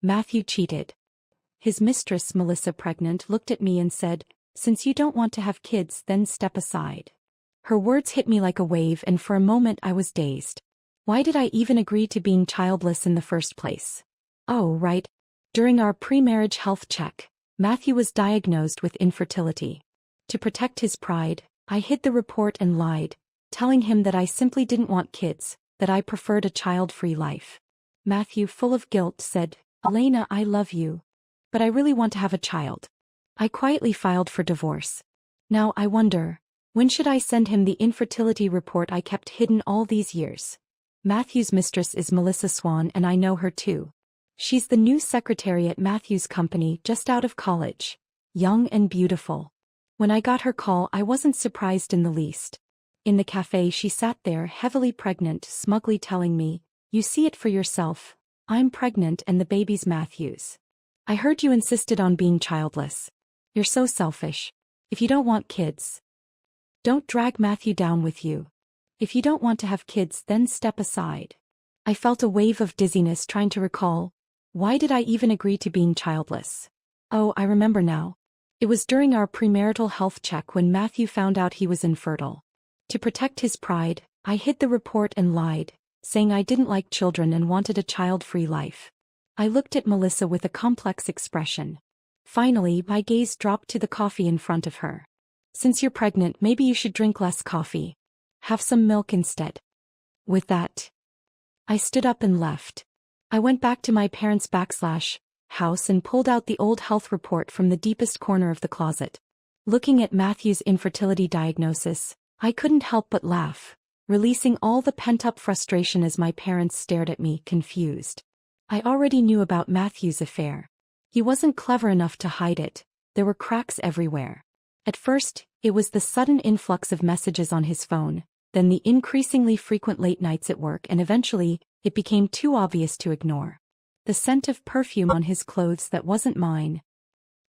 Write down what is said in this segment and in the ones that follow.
Matthew cheated. His mistress, Melissa, pregnant, looked at me and said, "Since you don't want to have kids, then step aside." Her words hit me like a wave, and for a moment I was dazed. Why did I even agree to being childless in the first place? Oh, right. During our pre-marriage health check, Matthew was diagnosed with infertility. To protect his pride, I hid the report and lied, telling him that I simply didn't want kids, that I preferred a child-free life. Matthew, full of guilt, said, "Elena, I love you, but I really want to have a child." I quietly filed for divorce. Now I wonder, when should I send him the infertility report I kept hidden all these years? Matthew's mistress is Melissa Swan, and I know her too. She's the new secretary at Matthew's company, just out of college. Young and beautiful. When I got her call, I wasn't surprised in the least. In the cafe, she sat there, heavily pregnant, smugly telling me, "You see it for yourself. I'm pregnant and the baby's Matthew's. I heard you insisted on being childless. You're so selfish. If you don't want kids, don't drag Matthew down with you. If you don't want to have kids, then step aside." I felt a wave of dizziness trying to recall, why did I even agree to being childless? Oh, I remember now. It was during our premarital health check when Matthew found out he was infertile. To protect his pride, I hid the report and lied, saying I didn't like children and wanted a child-free life. I looked at Melissa with a complex expression. Finally, my gaze dropped to the coffee in front of her. "Since you're pregnant, maybe you should drink less coffee. Have some milk instead." With that, I stood up and left. I went back to my parents' house and pulled out the old health report from the deepest corner of the closet. Looking at Matthew's infertility diagnosis, I couldn't help but laugh, releasing all the pent-up frustration as my parents stared at me, confused. I already knew about Matthew's affair. He wasn't clever enough to hide it. There were cracks everywhere. At first, it was the sudden influx of messages on his phone, then the increasingly frequent late nights at work, and eventually, it became too obvious to ignore. The scent of perfume on his clothes that wasn't mine.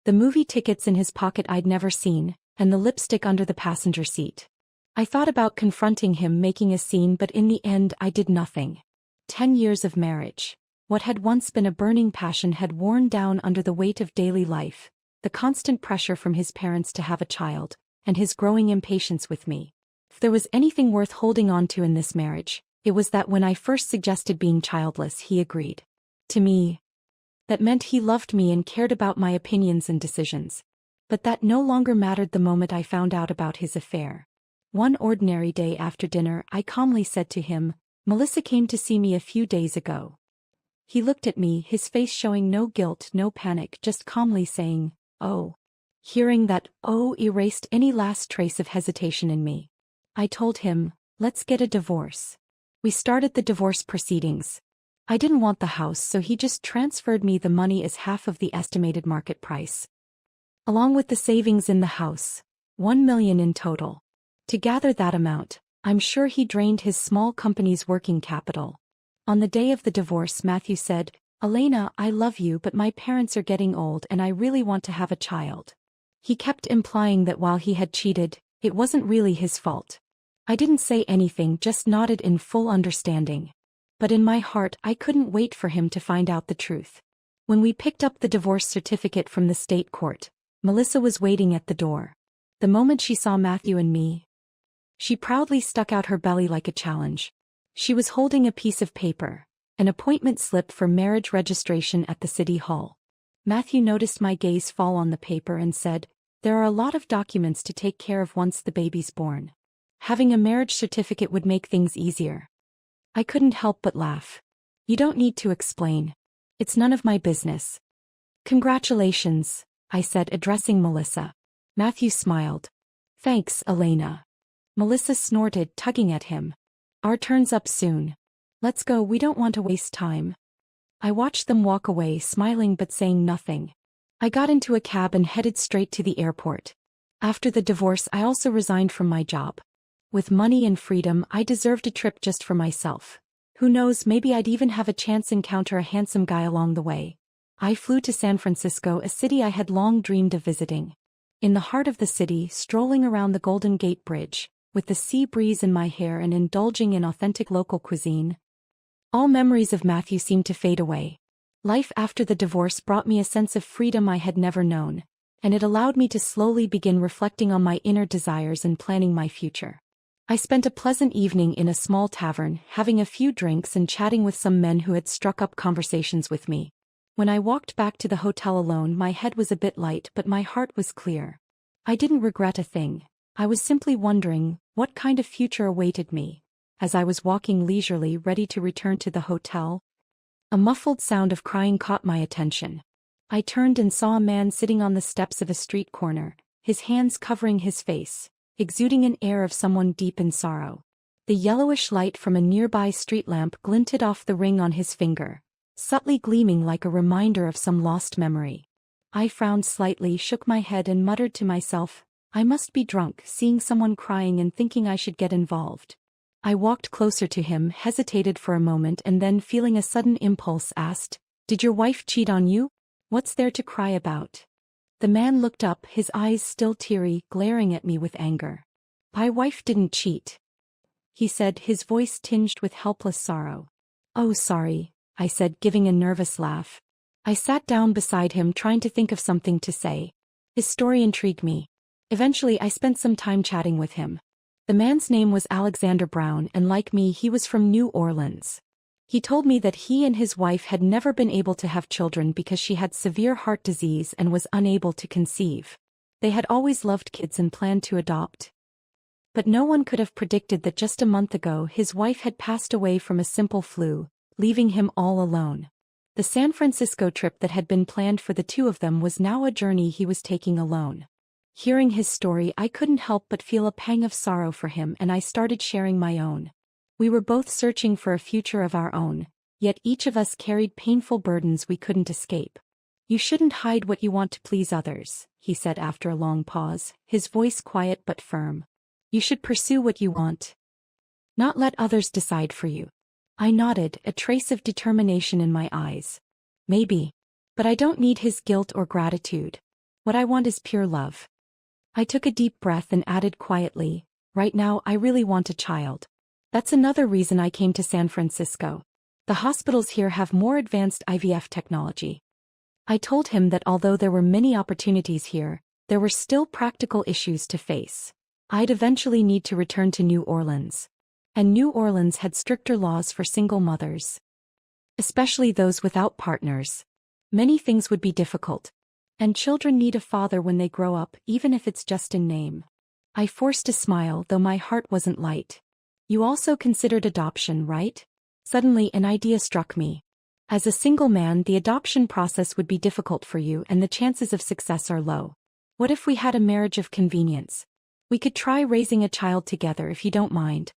The movie tickets in his pocket I'd never seen, and the lipstick under the passenger seat. I thought about confronting him, making a scene, but in the end I did nothing. 10 years of marriage. What had once been a burning passion had worn down under the weight of daily life, the constant pressure from his parents to have a child, and his growing impatience with me. If there was anything worth holding on to in this marriage, it was that when I first suggested being childless, he agreed. To me, that meant he loved me and cared about my opinions and decisions. But that no longer mattered the moment I found out about his affair. One ordinary day after dinner, I calmly said to him, "Melissa came to see me a few days ago." He looked at me, his face showing no guilt, no panic, just calmly saying, "Oh." Hearing that "oh" erased any last trace of hesitation in me. I told him, "Let's get a divorce." We started the divorce proceedings. I didn't want the house, so he just transferred me the money as half of the estimated market price. Along with the savings in the house, $1 million in total. To gather that amount, I'm sure he drained his small company's working capital. On the day of the divorce, Matthew said, "Elena, I love you, but my parents are getting old and I really want to have a child." He kept implying that while he had cheated, it wasn't really his fault. I didn't say anything, just nodded in full understanding. But in my heart, I couldn't wait for him to find out the truth. When we picked up the divorce certificate from the state court, Melissa was waiting at the door. The moment she saw Matthew and me, she proudly stuck out her belly like a challenge. She was holding a piece of paper, an appointment slip for marriage registration at the city hall. Matthew noticed my gaze fall on the paper and said, "There are a lot of documents to take care of once the baby's born. Having a marriage certificate would make things easier." I couldn't help but laugh. "You don't need to explain. It's none of my business." "Congratulations," I said, addressing Melissa. Matthew smiled. "Thanks, Elena." Melissa snorted, tugging at him. "Our turn's up soon. Let's go, we don't want to waste time." I watched them walk away, smiling but saying nothing. I got into a cab and headed straight to the airport. After the divorce, I also resigned from my job. With money and freedom, I deserved a trip just for myself. Who knows, maybe I'd even have a chance encounter a handsome guy along the way. I flew to San Francisco, a city I had long dreamed of visiting. In the heart of the city, strolling around the Golden Gate Bridge, with the sea breeze in my hair and indulging in authentic local cuisine, all memories of Matthew seemed to fade away. Life after the divorce brought me a sense of freedom I had never known, and it allowed me to slowly begin reflecting on my inner desires and planning my future. I spent a pleasant evening in a small tavern, having a few drinks and chatting with some men who had struck up conversations with me. When I walked back to the hotel alone, my head was a bit light, but my heart was clear. I didn't regret a thing. I was simply wondering what kind of future awaited me. As I was walking leisurely, ready to return to the hotel, a muffled sound of crying caught my attention. I turned and saw a man sitting on the steps of a street corner, his hands covering his face, exuding an air of someone deep in sorrow. The yellowish light from a nearby street lamp glinted off the ring on his finger, subtly gleaming like a reminder of some lost memory. I frowned slightly, shook my head and muttered to myself, I must be drunk, seeing someone crying and thinking I should get involved. I walked closer to him, hesitated for a moment and then, feeling a sudden impulse, asked, Did your wife cheat on you? What's there to cry about? The man looked up, his eyes still teary, glaring at me with anger. My wife didn't cheat, he said, his voice tinged with helpless sorrow. Oh, sorry, I said, giving a nervous laugh. I sat down beside him, trying to think of something to say. His story intrigued me. Eventually I spent some time chatting with him. The man's name was Alexander Brown, and like me, he was from New Orleans. He told me that he and his wife had never been able to have children because she had severe heart disease and was unable to conceive. They had always loved kids and planned to adopt. But no one could have predicted that just a month ago his wife had passed away from a simple flu, leaving him all alone. The San Francisco trip that had been planned for the two of them was now a journey he was taking alone. Hearing his story, I couldn't help but feel a pang of sorrow for him, and I started sharing my own. We were both searching for a future of our own, yet each of us carried painful burdens we couldn't escape. You shouldn't hide what you want to please others, he said after a long pause, his voice quiet but firm. You should pursue what you want, not let others decide for you. I nodded, a trace of determination in my eyes. Maybe. But I don't need his guilt or gratitude. What I want is pure love. I took a deep breath and added quietly, right now I really want a child. That's another reason I came to San Francisco. The hospitals here have more advanced IVF technology. I told him that although there were many opportunities here, there were still practical issues to face. I'd eventually need to return to New Orleans. And New Orleans had stricter laws for single mothers, especially those without partners. Many things would be difficult. And children need a father when they grow up, even if it's just in name. I forced a smile, though my heart wasn't light. You also considered adoption, right? Suddenly an idea struck me. As a single man, the adoption process would be difficult for you and the chances of success are low. What if we had a marriage of convenience? We could try raising a child together if you don't mind.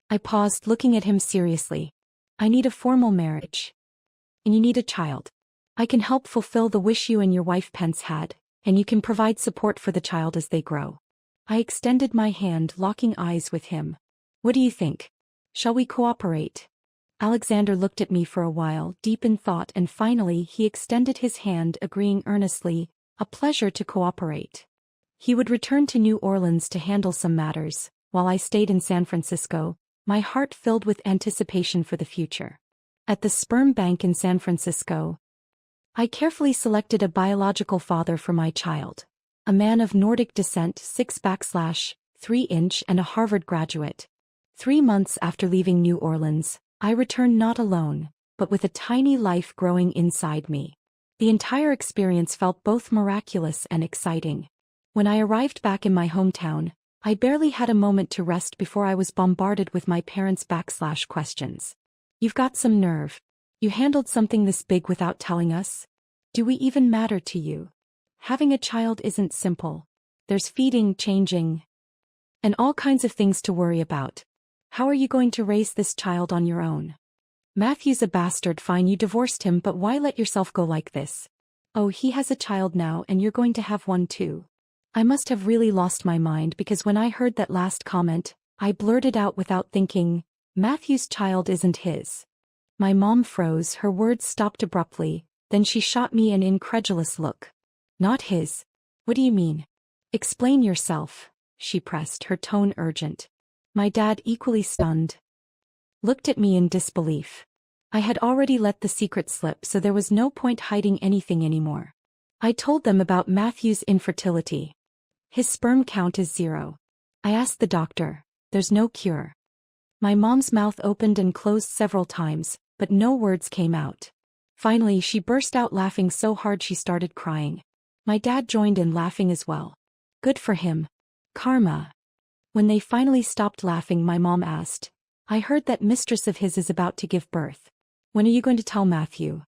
I paused, looking at him seriously. I need a formal marriage. And you need a child. I can help fulfill the wish you and your wife Pence had, and you can provide support for the child as they grow. I extended my hand, locking eyes with him. What do you think? Shall we cooperate? Alexander looked at me for a while, deep in thought, and finally he extended his hand, agreeing earnestly, a pleasure to cooperate. He would return to New Orleans to handle some matters, while I stayed in San Francisco, my heart filled with anticipation for the future. At the sperm bank in San Francisco, I carefully selected a biological father for my child. A man of Nordic descent, 6'3" and a Harvard graduate. 3 months after leaving New Orleans, I returned not alone, but with a tiny life growing inside me. The entire experience felt both miraculous and exciting. When I arrived back in my hometown, I barely had a moment to rest before I was bombarded with my parents' questions. You've got some nerve. You handled something this big without telling us? Do we even matter to you? Having a child isn't simple. There's feeding, changing, and all kinds of things to worry about. How are you going to raise this child on your own? Matthew's a bastard, fine, you divorced him, but why let yourself go like this? Oh, he has a child now and you're going to have one too. I must have really lost my mind because when I heard that last comment, I blurted out without thinking, Matthew's child isn't his. My mom froze, her words stopped abruptly, then she shot me an incredulous look. Not his? What do you mean? Explain yourself, she pressed, her tone urgent. My dad, equally stunned, looked at me in disbelief. I had already let the secret slip, so there was no point hiding anything anymore. I told them about Matthew's infertility. His sperm count is 0. I asked the doctor. There's no cure. My mom's mouth opened and closed several times, but no words came out. Finally, she burst out laughing so hard she started crying. My dad joined in laughing as well. Good for him. Karma. When they finally stopped laughing, my mom asked, I heard that mistress of his is about to give birth. When are you going to tell Matthew?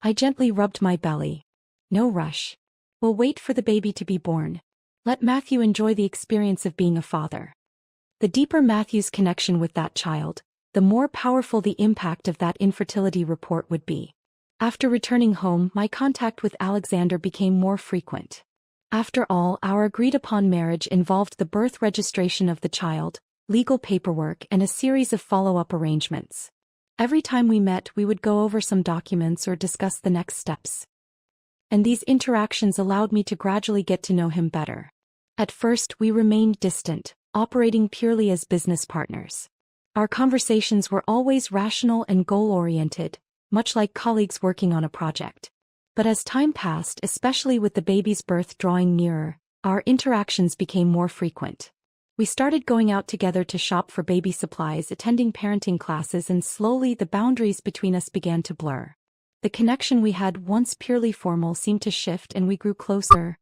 I gently rubbed my belly. No rush. We'll wait for the baby to be born. Let Matthew enjoy the experience of being a father. The deeper Matthew's connection with that child, the more powerful the impact of that infertility report would be. After returning home, my contact with Alexander became more frequent. After all, our agreed-upon marriage involved the birth registration of the child, legal paperwork, and a series of follow-up arrangements. Every time we met, we would go over some documents or discuss the next steps. And these interactions allowed me to gradually get to know him better. At first, we remained distant, operating purely as business partners. Our conversations were always rational and goal-oriented, much like colleagues working on a project. But as time passed, especially with the baby's birth drawing nearer, our interactions became more frequent. We started going out together to shop for baby supplies, attending parenting classes, and slowly the boundaries between us began to blur. The connection we had once purely formal seemed to shift, and we grew closer,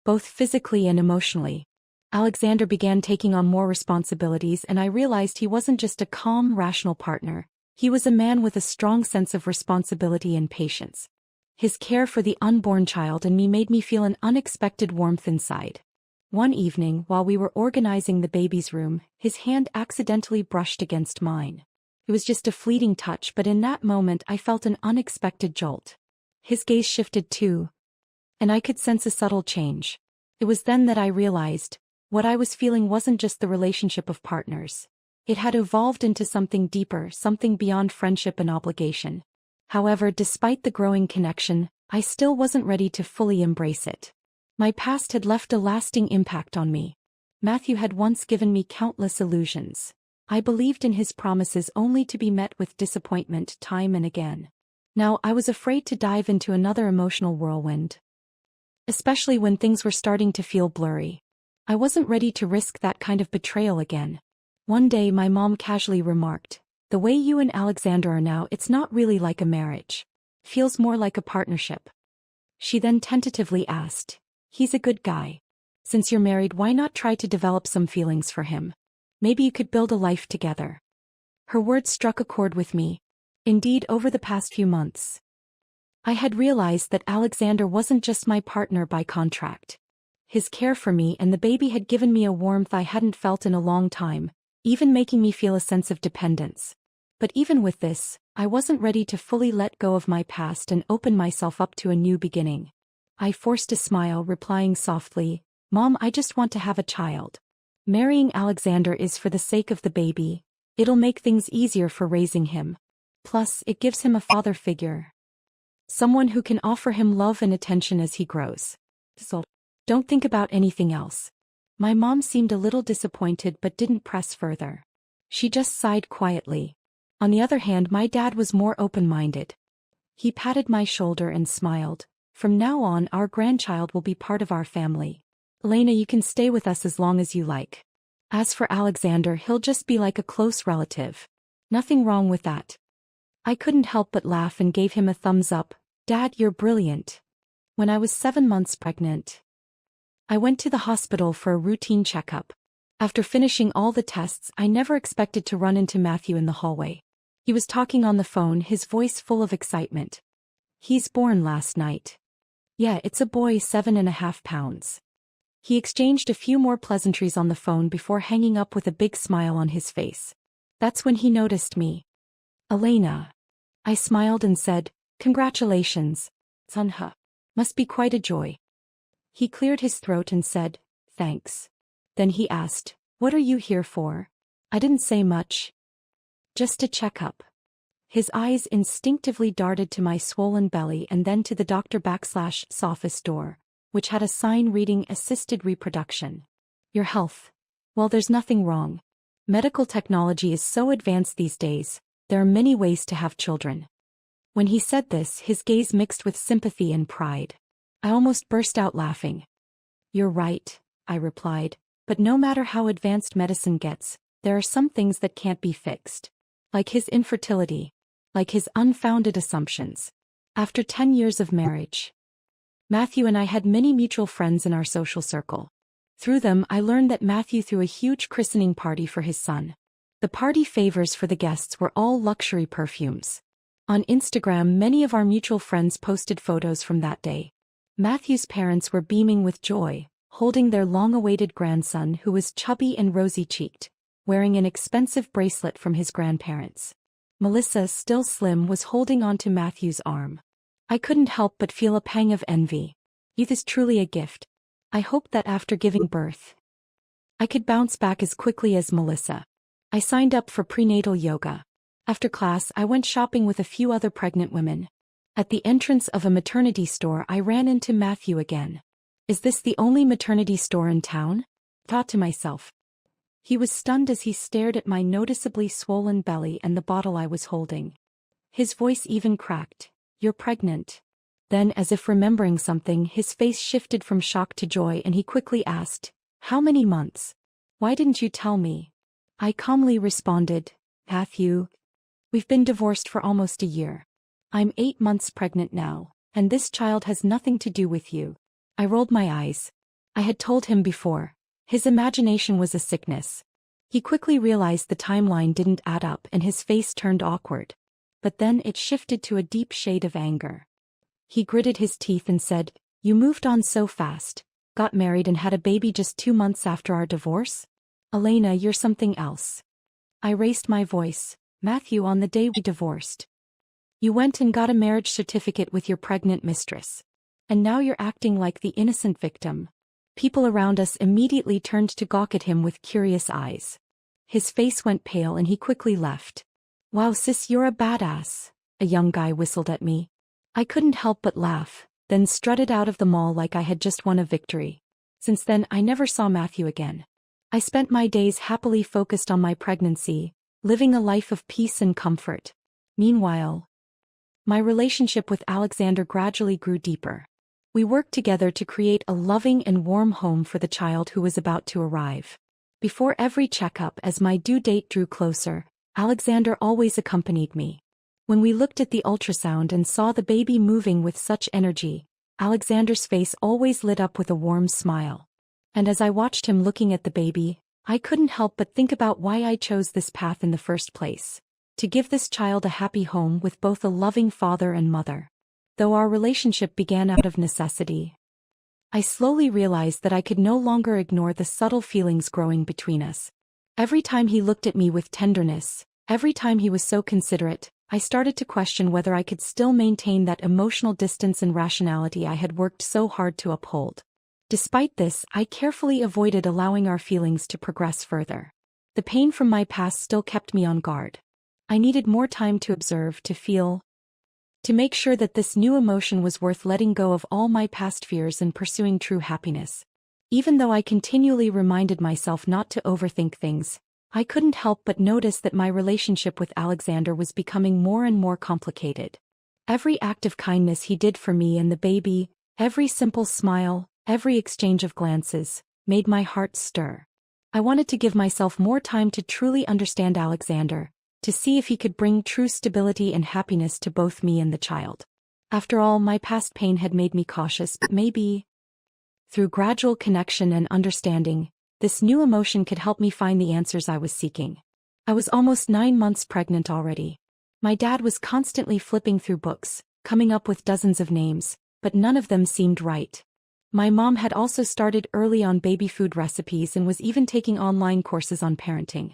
both physically and emotionally. Alexander began taking on more responsibilities, and I realized he wasn't just a calm, rational partner. He was a man with a strong sense of responsibility and patience. His care for the unborn child and me made me feel an unexpected warmth inside. One evening, while we were organizing the baby's room, his hand accidentally brushed against mine. It was just a fleeting touch, but in that moment I felt an unexpected jolt. His gaze shifted too, and I could sense a subtle change. It was then that I realized, what I was feeling wasn't just the relationship of partners. It had evolved into something deeper, something beyond friendship and obligation. However, despite the growing connection, I still wasn't ready to fully embrace it. My past had left a lasting impact on me. Matthew had once given me countless illusions. I believed in his promises only to be met with disappointment time and again. Now I was afraid to dive into another emotional whirlwind, especially when things were starting to feel blurry. I wasn't ready to risk that kind of betrayal again. One day my mom casually remarked, "The way you and Alexander are now, it's not really like a marriage. Feels more like a partnership." She then tentatively asked, "He's a good guy. Since you're married, why not try to develop some feelings for him? Maybe you could build a life together." Her words struck a chord with me. Indeed, over the past few months, I had realized that Alexander wasn't just my partner by contract. His care for me and the baby had given me a warmth I hadn't felt in a long time, even making me feel a sense of dependence. But even with this, I wasn't ready to fully let go of my past and open myself up to a new beginning. I forced a smile, replying softly, "Mom, I just want to have a child. Marrying Alexander is for the sake of the baby. It'll make things easier for raising him. Plus, it gives him a father figure. Someone who can offer him love and attention as he grows. So, don't think about anything else." My mom seemed a little disappointed but didn't press further. She just sighed quietly. On the other hand, my dad was more open-minded. He patted my shoulder and smiled. "From now on, our grandchild will be part of our family. Elena, you can stay with us as long as you like. As for Alexander, he'll just be like a close relative. Nothing wrong with that." I couldn't help but laugh and gave him a thumbs up. "Dad, you're brilliant." When I was 7 months pregnant, I went to the hospital for a routine checkup. After finishing all the tests, I never expected to run into Matthew in the hallway. He was talking on the phone, his voice full of excitement. "He's born last night. Yeah, it's a boy, 7.5 pounds. He exchanged a few more pleasantries on the phone before hanging up with a big smile on his face. That's when he noticed me. "Elena." I smiled and said, "Congratulations, Sunha. Must be quite a joy." He cleared his throat and said, "Thanks." Then he asked, "What are you here for?" I didn't say much. "Just a checkup." His eyes instinctively darted to my swollen belly and then to the doctor/'s office door, which had a sign reading "Assisted Reproduction." "Your health." "Well, there's nothing wrong. Medical technology is so advanced these days, there are many ways to have children. When he said this, his gaze mixed with sympathy and pride. I almost burst out laughing. You're right, I replied, but no matter how advanced medicine gets, there are some things that can't be fixed. Like his infertility. Like his unfounded assumptions. After 10 years of marriage, Matthew and I had many mutual friends in our social circle. Through them, I learned that Matthew threw a huge christening party for his son. The party favors for the guests were all luxury perfumes. On Instagram, many of our mutual friends posted photos from that day. Matthew's parents were beaming with joy, holding their long-awaited grandson who was chubby and rosy-cheeked, wearing an expensive bracelet from his grandparents. Melissa, still slim, was holding onto Matthew's arm. I couldn't help but feel a pang of envy. Youth is truly a gift. I hoped that after giving birth, I could bounce back as quickly as Melissa. I signed up for prenatal yoga. After class, I went shopping with a few other pregnant women. At the entrance of a maternity store, I ran into Matthew again. Is this the only maternity store in town? Thought to myself. He was stunned as he stared at my noticeably swollen belly and the bottle I was holding. His voice even cracked. You're pregnant. Then, as if remembering something, his face shifted from shock to joy and he quickly asked, How many months? Why didn't you tell me? I calmly responded, Matthew, we've been divorced for almost a year. I'm 8 months pregnant now, and this child has nothing to do with you. I rolled my eyes. I had told him before. His imagination was a sickness. He quickly realized the timeline didn't add up and his face turned awkward. But then it shifted to a deep shade of anger. He gritted his teeth and said, You moved on so fast, got married and had a baby just 2 months after our divorce? Elena, you're something else. I raised my voice. Matthew, on the day we divorced, you went and got a marriage certificate with your pregnant mistress. And now you're acting like the innocent victim. People around us immediately turned to gawk at him with curious eyes. His face went pale and he quickly left. Wow sis, you're a badass, a young guy whistled at me. I couldn't help but laugh, then strutted out of the mall like I had just won a victory. Since then, I never saw Matthew again. I spent my days happily focused on my pregnancy, living a life of peace and comfort. Meanwhile, my relationship with Alexander gradually grew deeper. We worked together to create a loving and warm home for the child who was about to arrive. Before every checkup, as my due date drew closer, Alexander always accompanied me. When we looked at the ultrasound and saw the baby moving with such energy, Alexander's face always lit up with a warm smile. And as I watched him looking at the baby, I couldn't help but think about why I chose this path in the first place. To give this child a happy home with both a loving father and mother. Though our relationship began out of necessity, I slowly realized that I could no longer ignore the subtle feelings growing between us. Every time he looked at me with tenderness, every time he was so considerate, I started to question whether I could still maintain that emotional distance and rationality I had worked so hard to uphold. Despite this, I carefully avoided allowing our feelings to progress further. The pain from my past still kept me on guard. I needed more time to observe, to feel, to make sure that this new emotion was worth letting go of all my past fears and pursuing true happiness. Even though I continually reminded myself not to overthink things, I couldn't help but notice that my relationship with Alexander was becoming more and more complicated. Every act of kindness he did for me and the baby, every simple smile, every exchange of glances, made my heart stir. I wanted to give myself more time to truly understand Alexander, to see if he could bring true stability and happiness to both me and the child. After all, my past pain had made me cautious, but maybe, through gradual connection and understanding, this new emotion could help me find the answers I was seeking. I was almost 9 months pregnant already. My dad was constantly flipping through books, coming up with dozens of names, but none of them seemed right. My mom had also started early on baby food recipes and was even taking online courses on parenting.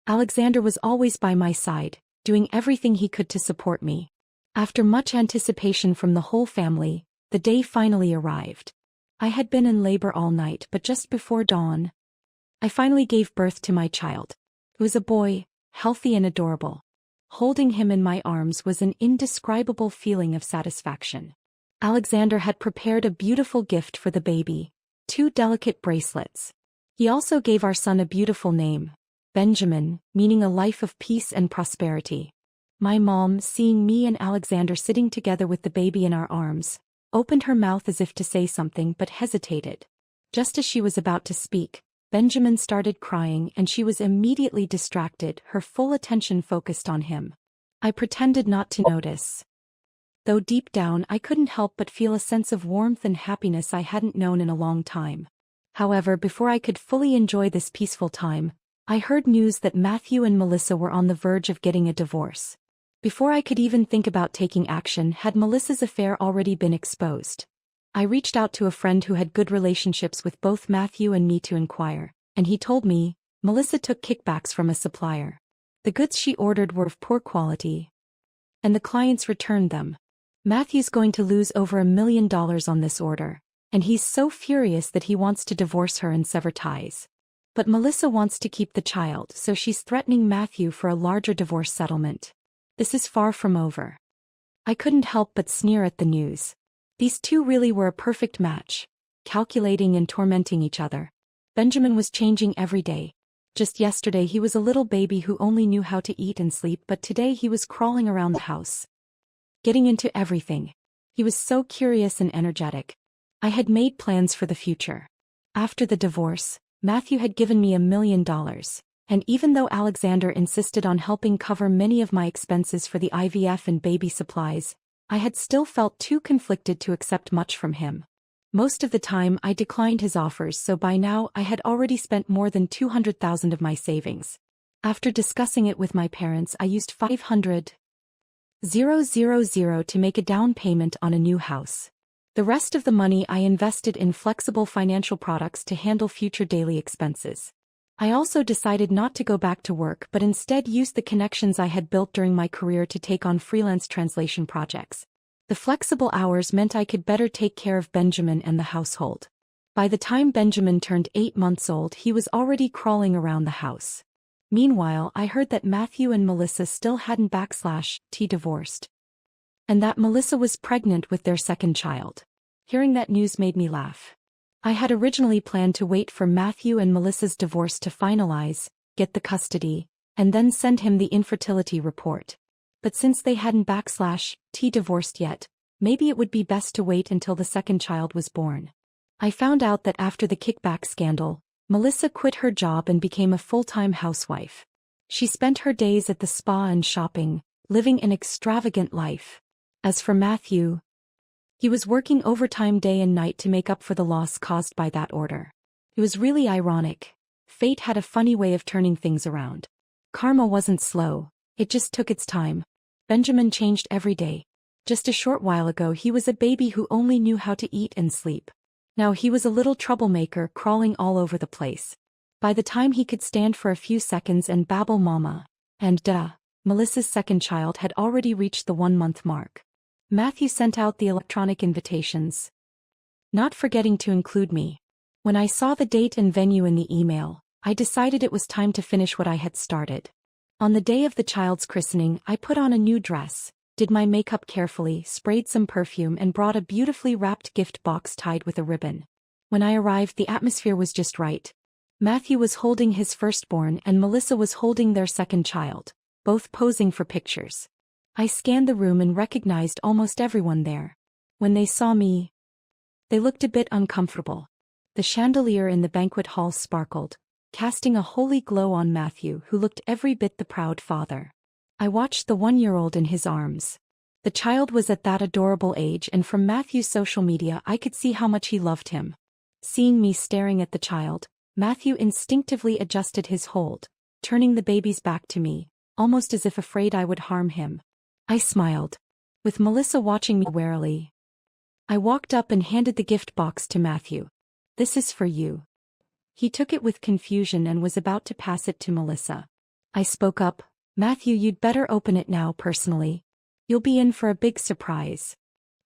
Alexander was always by my side, doing everything he could to support me. After much anticipation from the whole family, the day finally arrived. I had been in labor all night, but just before dawn, I finally gave birth to my child. It was a boy, healthy and adorable. Holding him in my arms was an indescribable feeling of satisfaction. Alexander had prepared a beautiful gift for the baby, 2 delicate bracelets. He also gave our son a beautiful name, Benjamin, meaning a life of peace and prosperity. My mom, seeing me and Alexander sitting together with the baby in our arms, opened her mouth as if to say something but hesitated. Just as she was about to speak, Benjamin started crying and she was immediately distracted, her full attention focused on him. I pretended not to notice, though deep down I couldn't help but feel a sense of warmth and happiness I hadn't known in a long time. However, before I could fully enjoy this peaceful time, I heard news that Matthew and Melissa were on the verge of getting a divorce. Before I could even think about taking action, had Melissa's affair already been exposed. I reached out to a friend who had good relationships with both Matthew and me to inquire, and he told me, Melissa took kickbacks from a supplier. The goods she ordered were of poor quality, and the clients returned them. Matthew's going to lose over $1 million on this order, and he's so furious that he wants to divorce her and sever ties. But Melissa wants to keep the child, so she's threatening Matthew for a larger divorce settlement. This is far from over. I couldn't help but sneer at the news. These two really were a perfect match, calculating and tormenting each other. Benjamin was changing every day. Just yesterday he was a little baby who only knew how to eat and sleep, but today he was crawling around the house, getting into everything. He was so curious and energetic. I had made plans for the future. After the divorce, Matthew had given me $1 million, and even though Alexander insisted on helping cover many of my expenses for the IVF and baby supplies, I had still felt too conflicted to accept much from him. Most of the time I declined his offers, so by now I had already spent more than $200,000 of my savings. After discussing it with my parents, I used $500,000 to make a down payment on a new house. The rest of the money I invested in flexible financial products to handle future daily expenses. I also decided not to go back to work but instead used the connections I had built during my career to take on freelance translation projects. The flexible hours meant I could better take care of Benjamin and the household. By the time Benjamin turned 8 months old, he was already crawling around the house. Meanwhile, I heard that Matthew and Melissa still hadn't divorced, and that Melissa was pregnant with their second child. Hearing that news made me laugh. I had originally planned to wait for Matthew and Melissa's divorce to finalize, get the custody, and then send him the infertility report. But since they hadn't divorced yet, maybe it would be best to wait until the second child was born. I found out that after the kickback scandal, Melissa quit her job and became a full-time housewife. She spent her days at the spa and shopping, living an extravagant life. As for Matthew, he was working overtime day and night to make up for the loss caused by that order. It was really ironic. Fate had a funny way of turning things around. Karma wasn't slow, it just took its time. Benjamin changed every day. Just a short while ago he was a baby who only knew how to eat and sleep. Now he was a little troublemaker crawling all over the place. By the time he could stand for a few seconds and babble mama and Melissa's second child had already reached the 1-month mark. Matthew sent out the electronic invitations, not forgetting to include me. When I saw the date and venue in the email, I decided it was time to finish what I had started. On the day of the child's christening, I put on a new dress, did my makeup carefully, sprayed some perfume and brought a beautifully wrapped gift box tied with a ribbon. When I arrived, the atmosphere was just right. Matthew was holding his firstborn and Melissa was holding their second child, both posing for pictures. I scanned the room and recognized almost everyone there. When they saw me, they looked a bit uncomfortable. The chandelier in the banquet hall sparkled, casting a holy glow on Matthew, who looked every bit the proud father. I watched the 1-year-old in his arms. The child was at that adorable age, and from Matthew's social media I could see how much he loved him. Seeing me staring at the child, Matthew instinctively adjusted his hold, turning the baby's back to me, almost as if afraid I would harm him. I smiled. With Melissa watching me warily, I walked up and handed the gift box to Matthew. "This is for you." He took it with confusion and was about to pass it to Melissa. I spoke up, "Matthew, you'd better open it now personally. You'll be in for a big surprise."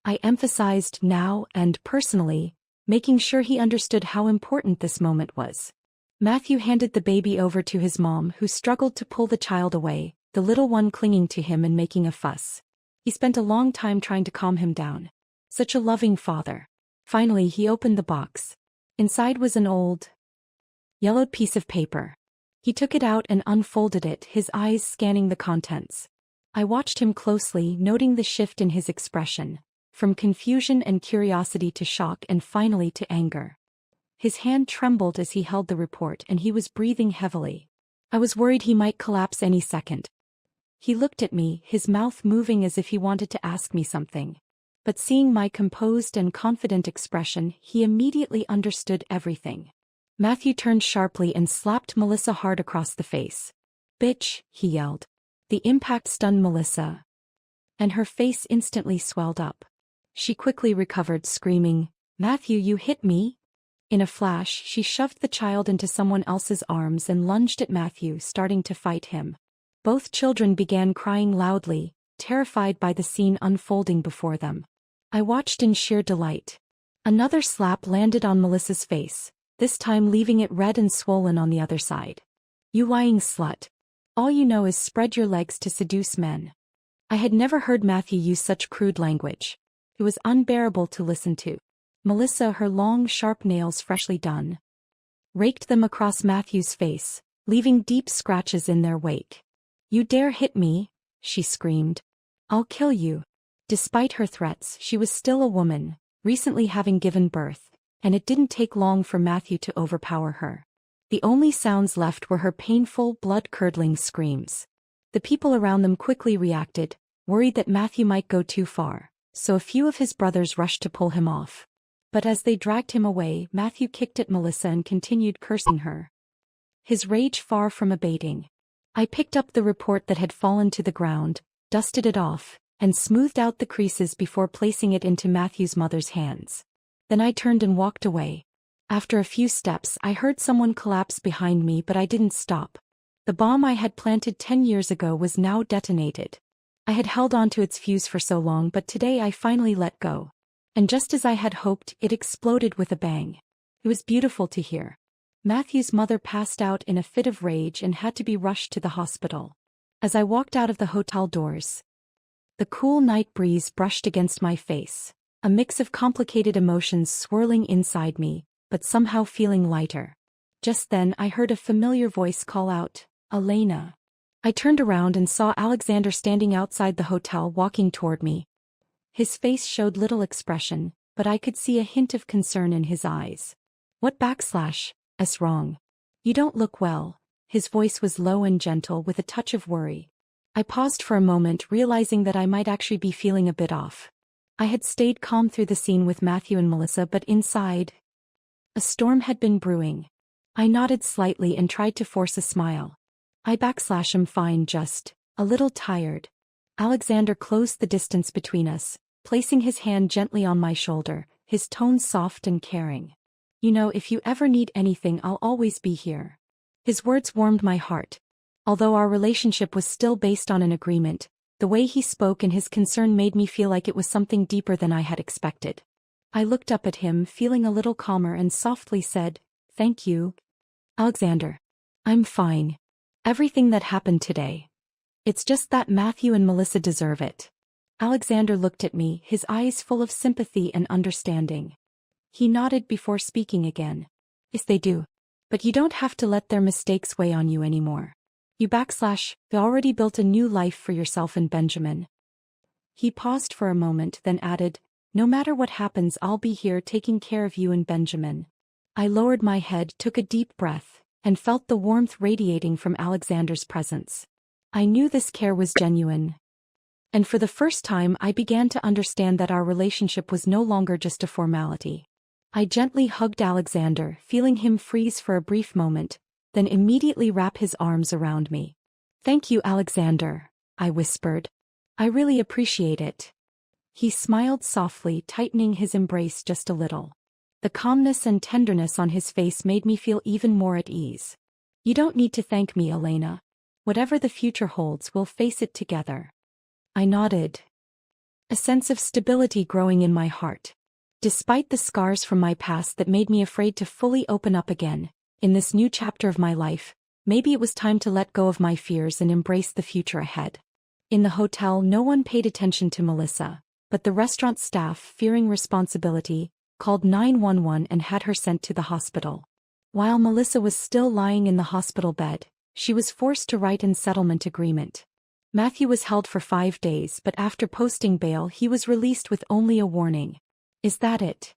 I emphasized now and personally, making sure he understood how important this moment was. Matthew handed the baby over to his mom, who struggled to pull the child away, the little one clinging to him and making a fuss. He spent a long time trying to calm him down. Such a loving father. Finally he opened the box. Inside was an old, yellowed piece of paper. He took it out and unfolded it, his eyes scanning the contents. I watched him closely, noting the shift in his expression, from confusion and curiosity to shock and finally to anger. His hand trembled as he held the report and he was breathing heavily. I was worried he might collapse any second. He looked at me, his mouth moving as if he wanted to ask me something. But seeing my composed and confident expression, he immediately understood everything. Matthew turned sharply and slapped Melissa hard across the face. "Bitch," he yelled. The impact stunned Melissa, and her face instantly swelled up. She quickly recovered, screaming, "Matthew, you hit me!" In a flash, she shoved the child into someone else's arms and lunged at Matthew, starting to fight him. Both children began crying loudly, terrified by the scene unfolding before them. I watched in sheer delight. Another slap landed on Melissa's face, this time leaving it red and swollen on the other side. "You lying slut. All you know is spread your legs to seduce men." I had never heard Matthew use such crude language. It was unbearable to listen to. Melissa, her long, sharp nails freshly done, raked them across Matthew's face, leaving deep scratches in their wake. "You dare hit me," she screamed. "I'll kill you." Despite her threats, she was still a woman, recently having given birth, and it didn't take long for Matthew to overpower her. The only sounds left were her painful, blood-curdling screams. The people around them quickly reacted, worried that Matthew might go too far, so a few of his brothers rushed to pull him off. But as they dragged him away, Matthew kicked at Melissa and continued cursing her, his rage far from abating. I picked up the report that had fallen to the ground, dusted it off, and smoothed out the creases before placing it into Matthew's mother's hands. Then I turned and walked away. After a few steps, I heard someone collapse behind me, but I didn't stop. The bomb I had planted 10 years ago was now detonated. I had held on to its fuse for so long, but today I finally let go. And just as I had hoped, it exploded with a bang. It was beautiful to hear. Matthew's mother passed out in a fit of rage and had to be rushed to the hospital. As I walked out of the hotel doors, the cool night breeze brushed against my face, a mix of complicated emotions swirling inside me, but somehow feeling lighter. Just then I heard a familiar voice call out, "Elena." I turned around and saw Alexander standing outside the hotel walking toward me. His face showed little expression, but I could see a hint of concern in his eyes. "What's wrong? You don't look well." His voice was low and gentle with a touch of worry. I paused for a moment, realizing that I might actually be feeling a bit off. I had stayed calm through the scene with Matthew and Melissa, but inside, a storm had been brewing. I nodded slightly and tried to force a smile. "I'm fine, just a little tired." Alexander closed the distance between us, placing his hand gently on my shoulder, his tone soft and caring. "You know, if you ever need anything, I'll always be here." His words warmed my heart. Although our relationship was still based on an agreement, the way he spoke and his concern made me feel like it was something deeper than I had expected. I looked up at him, feeling a little calmer, and softly said, "Thank you, Alexander. I'm fine. Everything that happened today. It's just that Matthew and Melissa deserve it." Alexander looked at me, his eyes full of sympathy and understanding. He nodded before speaking again. "Yes, they do. But you don't have to let their mistakes weigh on you anymore. You already built a new life for yourself and Benjamin." He paused for a moment, then added, "No matter what happens, I'll be here taking care of you and Benjamin." I lowered my head, took a deep breath, and felt the warmth radiating from Alexander's presence. I knew this care was genuine. And for the first time I began to understand that our relationship was no longer just a formality. I gently hugged Alexander, feeling him freeze for a brief moment, then immediately wrap his arms around me. "Thank you, Alexander," I whispered. "I really appreciate it." He smiled softly, tightening his embrace just a little. The calmness and tenderness on his face made me feel even more at ease. "You don't need to thank me, Elena. Whatever the future holds, we'll face it together." I nodded, a sense of stability growing in my heart. Despite the scars from my past that made me afraid to fully open up again, in this new chapter of my life, maybe it was time to let go of my fears and embrace the future ahead. In the hotel, no one paid attention to Melissa, but the restaurant staff, fearing responsibility, called 911 and had her sent to the hospital. While Melissa was still lying in the hospital bed, she was forced to write a settlement agreement. Matthew was held for 5 days, but after posting bail he was released with only a warning. Is that it?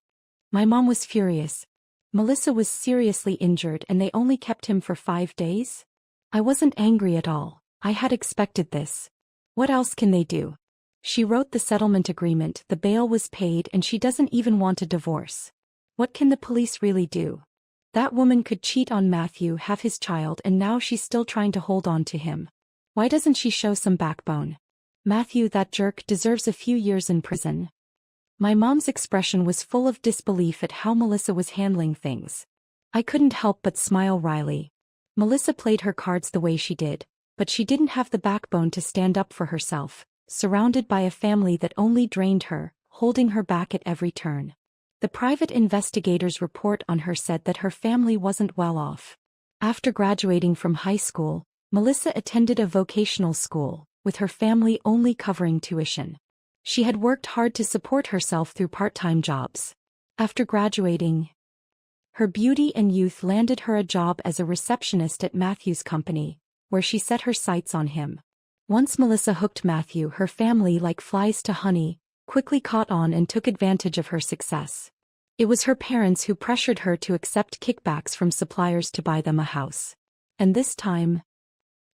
My mom was furious. Melissa was seriously injured and they only kept him for 5 days? I wasn't angry at all. I had expected this. What else can they do? She wrote the settlement agreement, the bail was paid, and she doesn't even want a divorce. What can the police really do? That woman could cheat on Matthew, have his child, and now she's still trying to hold on to him. Why doesn't she show some backbone? Matthew, that jerk, deserves a few years in prison. My mom's expression was full of disbelief at how Melissa was handling things. I couldn't help but smile wryly. Melissa played her cards the way she did, but she didn't have the backbone to stand up for herself, surrounded by a family that only drained her, holding her back at every turn. The private investigator's report on her said that her family wasn't well off. After graduating from high school, Melissa attended a vocational school, with her family only covering tuition. She had worked hard to support herself through part-time jobs. After graduating, her beauty and youth landed her a job as a receptionist at Matthew's company, where she set her sights on him. Once Melissa hooked Matthew, her family, like flies to honey, quickly caught on and took advantage of her success. It was her parents who pressured her to accept kickbacks from suppliers to buy them a house. And this time,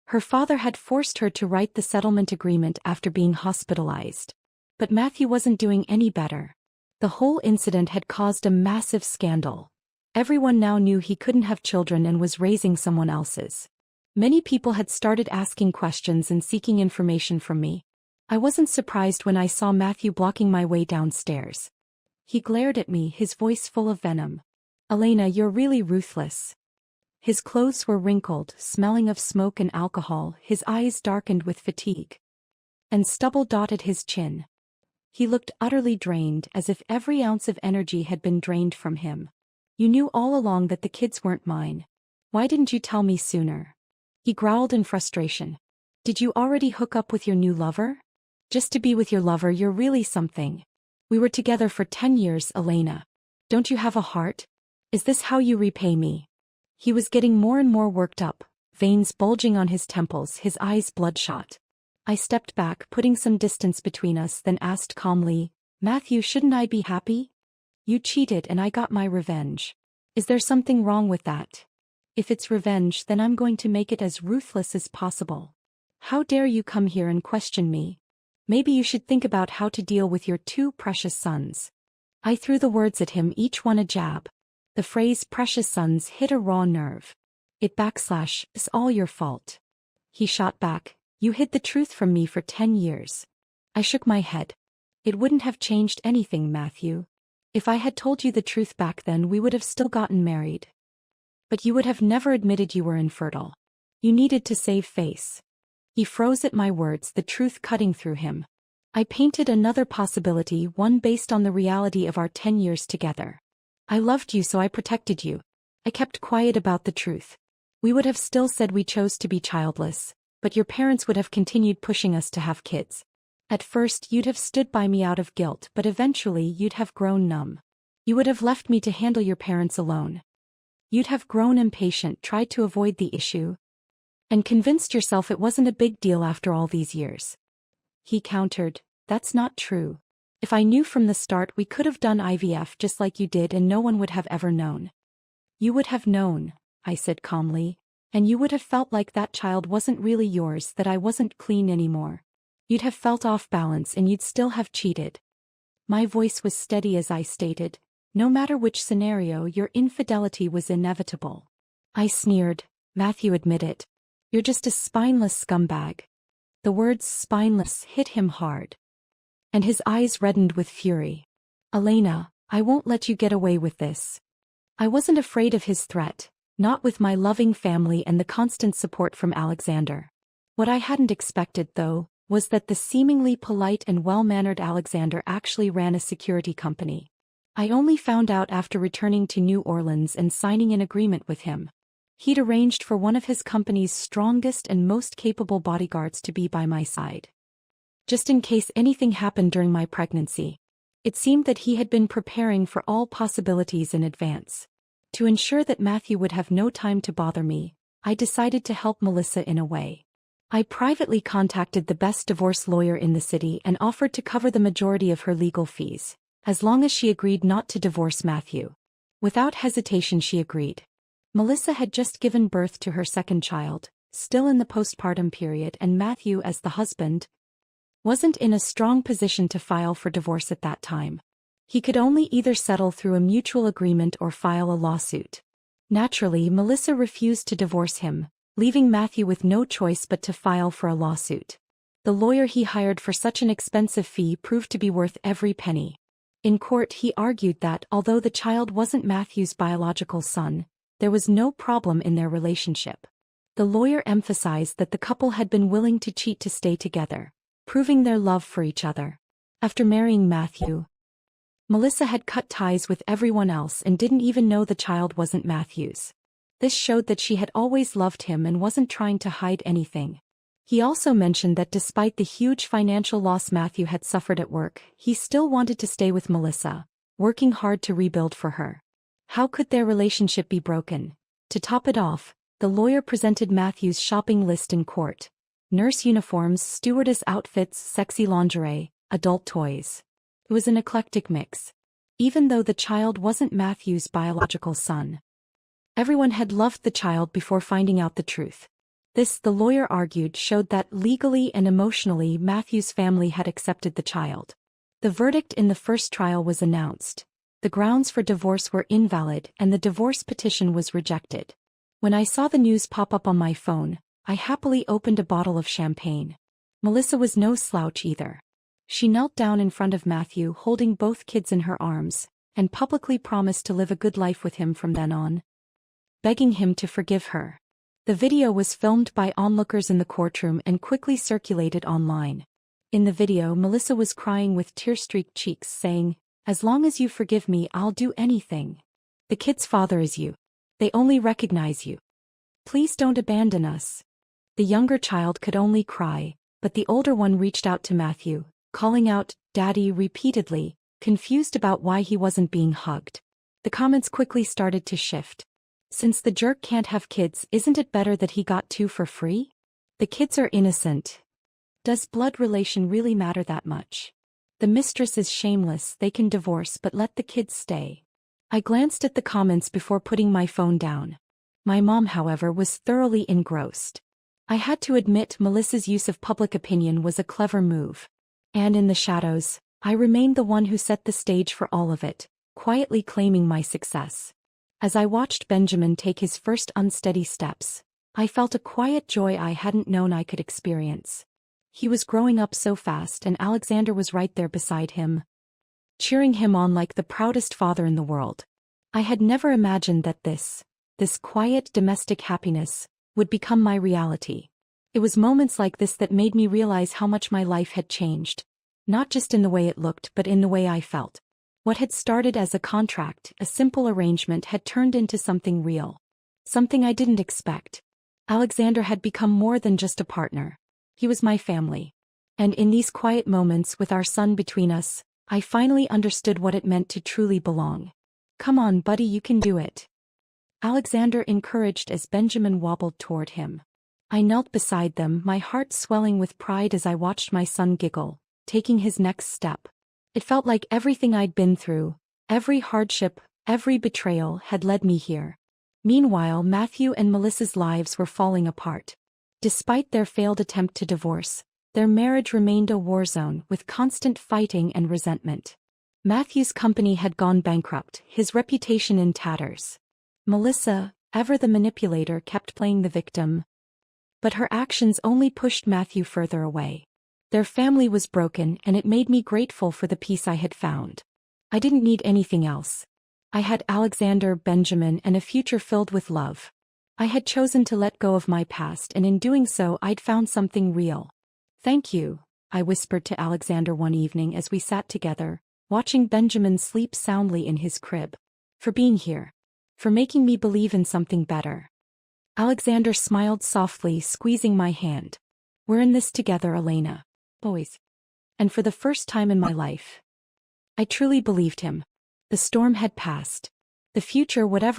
her father had forced her to write the settlement agreement after being hospitalized. But Matthew wasn't doing any better. The whole incident had caused a massive scandal. Everyone now knew he couldn't have children and was raising someone else's. Many people had started asking questions and seeking information from me. I wasn't surprised when I saw Matthew blocking my way downstairs. He glared at me, his voice full of venom. "Elena, you're really ruthless." His clothes were wrinkled, smelling of smoke and alcohol, his eyes darkened with fatigue. And stubble dotted his chin. He looked utterly drained, as if every ounce of energy had been drained from him. "You knew all along that the kids weren't mine. Why didn't you tell me sooner?" He growled in frustration. "Did you already hook up with your new lover? Just to be with your lover, you're really something. We were together for 10 years, Elena. Don't you have a heart? Is this how you repay me?" He was getting more and more worked up, veins bulging on his temples, his eyes bloodshot. I stepped back, putting some distance between us, then asked calmly, "Matthew, shouldn't I be happy? You cheated and I got my revenge. Is there something wrong with that? If it's revenge, then I'm going to make it as ruthless as possible. How dare you come here and question me? Maybe you should think about how to deal with your 2 precious sons." I threw the words at him, each one a jab. The phrase "precious sons" hit a raw nerve. It backslash, "It's all your fault." He shot back, "You hid the truth from me for 10 years. I shook my head. "It wouldn't have changed anything, Matthew. If I had told you the truth back then, we would have still gotten married. But you would have never admitted you were infertile. You needed to save face." He froze at my words, the truth cutting through him. I painted another possibility, one based on the reality of our 10 years together. I loved you, so I protected you. I kept quiet about the truth. We would have still said we chose to be childless, but your parents would have continued pushing us to have kids. At first you'd have stood by me out of guilt, but eventually you'd have grown numb. You would have left me to handle your parents alone. You'd have grown impatient, tried to avoid the issue, and convinced yourself it wasn't a big deal after all these years. He countered, "That's not true. If I knew from the start, we could have done IVF just like you did and no one would have ever known." "You would have known," I said calmly, "and you would have felt like that child wasn't really yours, that I wasn't clean anymore. You'd have felt off balance and you'd still have cheated." My voice was steady as I stated, "No matter which scenario, your infidelity was inevitable." I sneered. "Matthew, admit it. You're just a spineless scumbag." The words "spineless" hit him hard, and his eyes reddened with fury. "Elena, I won't let you get away with this." I wasn't afraid of his threat, not with my loving family and the constant support from Alexander. What I hadn't expected, though, was that the seemingly polite and well-mannered Alexander actually ran a security company. I only found out after returning to New Orleans and signing an agreement with him. He'd arranged for one of his company's strongest and most capable bodyguards to be by my side, just in case anything happened during my pregnancy. It seemed that he had been preparing for all possibilities in advance. To ensure that Matthew would have no time to bother me, I decided to help Melissa in a way. I privately contacted the best divorce lawyer in the city and offered to cover the majority of her legal fees, as long as she agreed not to divorce Matthew. Without hesitation she agreed. Melissa had just given birth to her second child, still in the postpartum period, and Matthew, as the husband, wasn't in a strong position to file for divorce at that time. He could only either settle through a mutual agreement or file a lawsuit. Naturally, Melissa refused to divorce him, leaving Matthew with no choice but to file for a lawsuit. The lawyer he hired for such an expensive fee proved to be worth every penny. In court he argued that although the child wasn't Matthew's biological son, there was no problem in their relationship. The lawyer emphasized that the couple had been willing to cheat to stay together, proving their love for each other. After marrying Matthew, Melissa had cut ties with everyone else and didn't even know the child wasn't Matthew's. This showed that she had always loved him and wasn't trying to hide anything. He also mentioned that despite the huge financial loss Matthew had suffered at work, he still wanted to stay with Melissa, working hard to rebuild for her. How could their relationship be broken? To top it off, the lawyer presented Matthew's shopping list in court: nurse uniforms, stewardess outfits, sexy lingerie, adult toys. It was an eclectic mix. Even though the child wasn't Matthew's biological son, everyone had loved the child before finding out the truth. This, the lawyer argued, showed that legally and emotionally Matthew's family had accepted the child. The verdict in the first trial was announced. The grounds for divorce were invalid and the divorce petition was rejected. When I saw the news pop up on my phone, I happily opened a bottle of champagne. Melissa was no slouch either. She knelt down in front of Matthew, holding both kids in her arms, and publicly promised to live a good life with him from then on, begging him to forgive her. The video was filmed by onlookers in the courtroom and quickly circulated online. In the video, Melissa was crying with tear-streaked cheeks, saying, "As long as you forgive me, I'll do anything. The kid's father is you. They only recognize you. Please don't abandon us." The younger child could only cry, but the older one reached out to Matthew, calling out, "Daddy," repeatedly, confused about why he wasn't being hugged. The comments quickly started to shift. "Since the jerk can't have kids, isn't it better that he got two for free? The kids are innocent. Does blood relation really matter that much? The mistress is shameless, they can divorce but let the kids stay." I glanced at the comments before putting my phone down. My mom, however, was thoroughly engrossed. I had to admit Melissa's use of public opinion was a clever move. And in the shadows, I remained the one who set the stage for all of it, quietly claiming my success. As I watched Benjamin take his first unsteady steps, I felt a quiet joy I hadn't known I could experience. He was growing up so fast and Alexander was right there beside him, cheering him on like the proudest father in the world. I had never imagined that this quiet domestic happiness would become my reality. It was moments like this that made me realize how much my life had changed, not just in the way it looked but in the way I felt. What had started as a contract, a simple arrangement, had turned into something real. Something I didn't expect. Alexander had become more than just a partner. He was my family. And in these quiet moments with our son between us, I finally understood what it meant to truly belong. "Come on, buddy, you can do it," Alexander encouraged as Benjamin wobbled toward him. I knelt beside them, my heart swelling with pride as I watched my son giggle, taking his next step. It felt like everything I'd been through, every hardship, every betrayal, had led me here. Meanwhile, Matthew and Melissa's lives were falling apart. Despite their failed attempt to divorce, their marriage remained a war zone with constant fighting and resentment. Matthew's company had gone bankrupt, his reputation in tatters. Melissa, ever the manipulator, kept playing the victim. But her actions only pushed Matthew further away. Their family was broken and it made me grateful for the peace I had found. I didn't need anything else. I had Alexander, Benjamin, and a future filled with love. I had chosen to let go of my past, and in doing so I'd found something real. "Thank you," I whispered to Alexander one evening as we sat together, watching Benjamin sleep soundly in his crib. "For being here. For making me believe in something better." Alexander smiled softly, squeezing my hand. "We're in this together, Elena. Boys." And for the first time in my life, I truly believed him. The storm had passed. The future, whatever